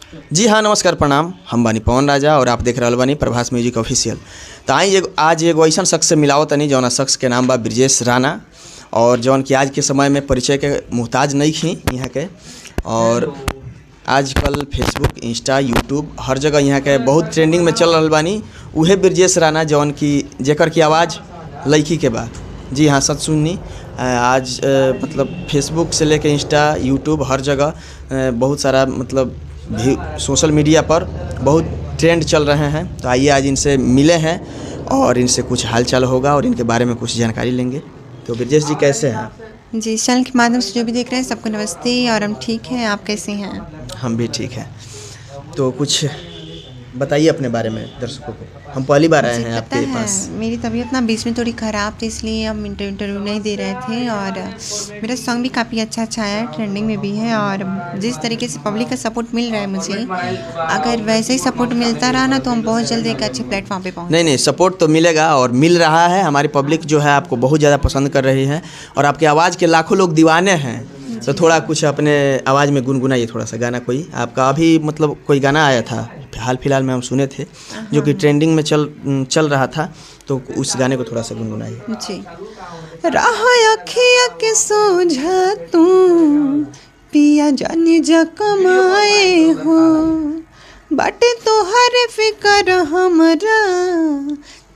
जी हाँ, नमस्कार प्रणाम। हम बानी पवन राजा और आप देख रहल बानी प्रभास म्यूजिक ऑफिशियल। तो आई आज एगो ऐसा शख्स से मिलावत तनी जौना शख्स के नाम बा ब्रिजेश राणा, और जौन कि आज के समय में परिचय के मुहताज नहीं खी यहाँ के। और आजकल फेसबुक, इंस्टा, यूट्यूब हर जगह यहाँ के बहुत ट्रेंडिंग में चल रहल बानी। उहे ब्रिजेश राणा जौन की जेकर की आवाज़ लड़की के बा। जी हाँ, सच सुननी। आज मतलब फेसबुक से लेके इंस्टा, यूट्यूब हर जगह बहुत सारा मतलब भी सोशल मीडिया पर बहुत ट्रेंड चल रहे हैं। तो आइए आज इनसे मिले हैं और इनसे कुछ हालचाल होगा और इनके बारे में कुछ जानकारी लेंगे। तो ब्रिजेश जी कैसे हैं? जी, चैनल के माध्यम से जो भी देख रहे हैं सबको नमस्ते। और हम ठीक हैं, आप कैसे हैं? हम भी ठीक हैं। तो कुछ बताइए अपने बारे में दर्शकों को। हम पहली बार आए हैं आपके पास। मेरी तबीयत ना बीच में थोड़ी ख़राब थी, इसलिए हम इंटरव्यू नहीं दे रहे थे। और मेरा सॉन्ग भी काफ़ी अच्छा आया है, ट्रेंडिंग में भी है। और जिस तरीके से पब्लिक का सपोर्ट मिल रहा है मुझे, अगर वैसे ही सपोर्ट मिलता रहा ना तो हम बहुत जल्द एक अच्छे प्लेटफॉर्म पे पहुँच। नहीं, सपोर्ट तो मिलेगा और मिल रहा है। हमारी पब्लिक जो है आपको बहुत ज़्यादा पसंद कर रही है और आपकी आवाज़ के लाखों लोग दीवाने हैं। तो थोड़ा कुछ अपने आवाज़ में गुनगुनाइए थोड़ा सा गाना कोई आपका। अभी मतलब कोई गाना आया था हाल फिलहाल में, हम सुने थे, जो कि ट्रेंडिंग में चल रहा था। तो उस गाने को थोड़ा सा गुनगुनाइए। जी। राह अखिया के सोझा तू पिया जाने जा कमाए हो, बाटे तोहरे फिकर हमरा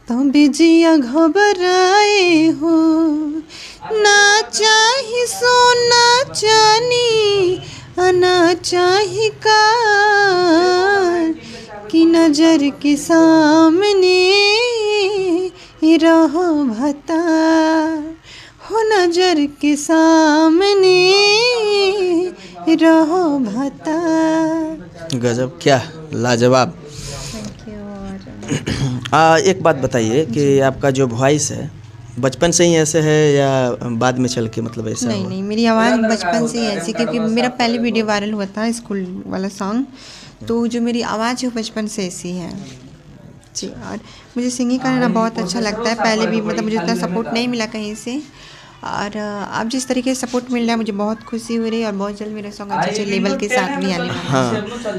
तबे जिया घबराए हो। ना चाही सोना चानी, ना चाही कार, कि नजर के सामने रहो भता हो, नजर के सामने रहो भता। गजब, क्या लाजवाब। एक बात बताइए कि आपका जो वॉइस है बचपन से ही ऐसे है या बाद में चल के मतलब ऐसा? नहीं, मेरी आवाज़ बचपन से ही ऐसी, क्योंकि मेरा पहले वीडियो वायरल हुआ था स्कूल वाला सॉन्ग। तो जो मेरी आवाज़ है बचपन से ऐसी है जी। और मुझे सिंगिंग करना बहुत अच्छा लगता है। पहले भी मतलब मुझे उतना सपोर्ट नहीं मिला कहीं से, और अब जिस तरीके से सपोर्ट मिल रहा है मुझे बहुत खुशी हो रही है। और बहुत जल्द मेरा सॉन्ग अच्छे लेवल के साथ भी आने वाला है। हाँ,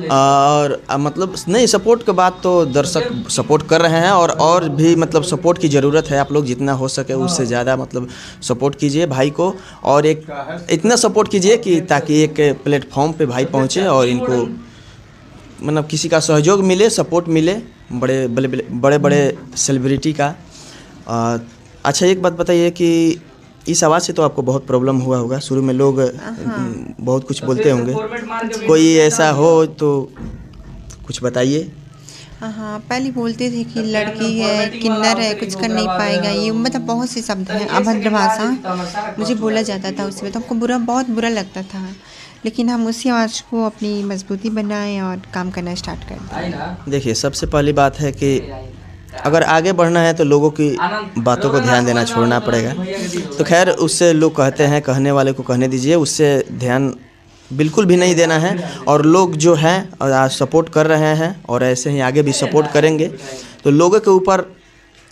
और मतलब नहीं, सपोर्ट के बाद तो दर्शक सपोर्ट कर रहे हैं और भी मतलब सपोर्ट की ज़रूरत है। आप लोग जितना हो सके उससे ज़्यादा मतलब सपोर्ट कीजिए भाई को, और एक इतना सपोर्ट कीजिए कि ताकि एक प्लेटफॉर्म पे भाई पहुँचे और इनको मतलब किसी का सहयोग मिले, सपोर्ट मिले, बड़े बड़े सेलिब्रिटी का। अच्छा, एक बात बताइए कि इस आवाज़ से तो आपको बहुत प्रॉब्लम हुआ होगा शुरू में, लोग बहुत कुछ बोलते होंगे, कोई ऐसा हो तो कुछ बताइए। हाँ, पहले बोलते थे कि लड़की है, किन्नर है, कुछ कर नहीं पाएगा, ये मतलब बहुत से शब्द हैं, अभद्र भाषा मुझे बोला जाता था उसमें। तो हमको बहुत बुरा लगता था, लेकिन हम उसी आवाज़ को अपनी मजबूती बनाए और काम करना स्टार्ट कर दिया। देखिए, सबसे पहली बात है कि अगर आगे बढ़ना है तो लोगों की बातों को ध्यान देना छोड़ना पड़ेगा। तो खैर, उससे लोग कहते हैं, कहने वाले को कहने दीजिए, उससे ध्यान बिल्कुल भी नहीं देना है। और लोग जो हैं आज सपोर्ट कर रहे हैं और ऐसे ही आगे भी सपोर्ट करेंगे। तो लोगों के ऊपर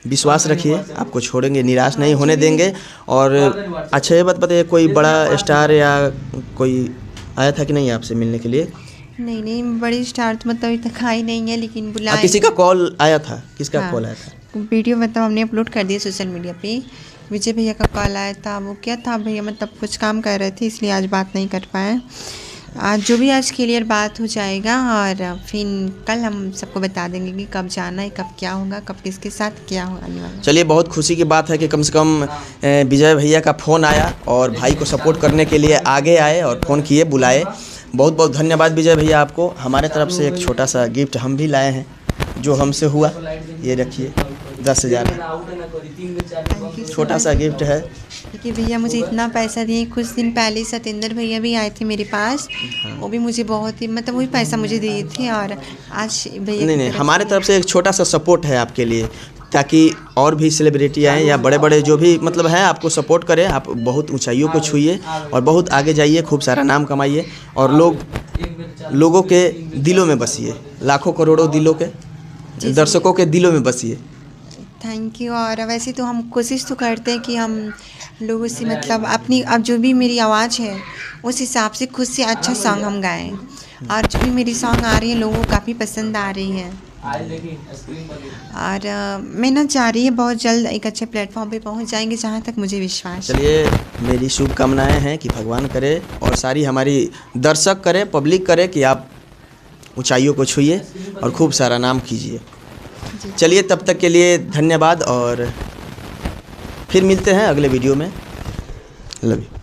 विश्वास रखिए, आपको छोड़ेंगे, निराश नहीं होने देंगे। और अच्छा, ये बात बताइए, कोई बड़ा स्टार या कोई आया था कि नहीं आपसे मिलने के लिए? नहीं, बड़ी स्टार तो मतलब अभी तक आई नहीं है, लेकिन बुलाए। किसी का कॉल आया था? किसका कॉल आया था? वीडियो मतलब हमने अपलोड कर दिया सोशल मीडिया पे। विजय भैया का कॉल आया था। वो क्या था भैया, मतलब कुछ काम कर रहे थे, इसलिए आज बात नहीं कर पाए। आज जो भी आज क्लियर बात हो जाएगा, और फिर कल हम सबको बता देंगे कि कब जाना है, कब क्या होगा, कब किसके साथ क्या होने वाला। चलिए, बहुत खुशी की बात है कि कम से कम विजय भैया का फ़ोन आया और भाई को सपोर्ट करने के लिए आगे आए और फ़ोन किए, बुलाए। बहुत बहुत धन्यवाद विजय भैया आपको। हमारे तरफ से एक छोटा सा गिफ्ट हम भी लाए हैं, जो हमसे हुआ। ये रखिए, 10,000 छोटा सा गिफ्ट है। देखिए भैया, मुझे इतना पैसा दिए। कुछ दिन पहले सतेंद्र भैया भी आए थे मेरे पास। वो भी मुझे बहुत ही मतलब वही पैसा मुझे दिए थे। और आज भैया नहीं, हमारे तरफ से एक छोटा सा सपोर्ट है आपके लिए, ताकि और भी सेलिब्रिटी आएँ या बड़े बड़े जो भी मतलब हैं आपको सपोर्ट करें। आप बहुत ऊंचाइयों को छूइए और बहुत आगे जाइए, खूब सारा नाम कमाइए और लोगों के दिलों में बसिए, लाखों करोड़ों दिलों के दर्शकों के दिलों में बसिए। Thank you. और वैसे तो हम कोशिश तो करते हैं कि हम लोगों से मतलब अपनी अब जो भी मेरी आवाज़ है उस हिसाब से खुद से अच्छा सॉन्ग हम गाएं। और जो भी मेरी सॉन्ग आ रही है लोगों को काफ़ी पसंद आ रही है। और मेहनत जारी है, बहुत जल्द एक अच्छे प्लेटफॉर्म पे पहुंच जाएंगे जहां तक मुझे विश्वास है। चलिए, मेरी शुभकामनाएं हैं कि भगवान करे और सारी हमारी दर्शक करे, पब्लिक करे कि आप ऊंचाइयों को छूइए और खूब सारा नाम कीजिए। चलिए, तब तक के लिए धन्यवाद और फिर मिलते हैं अगले वीडियो में। Love you.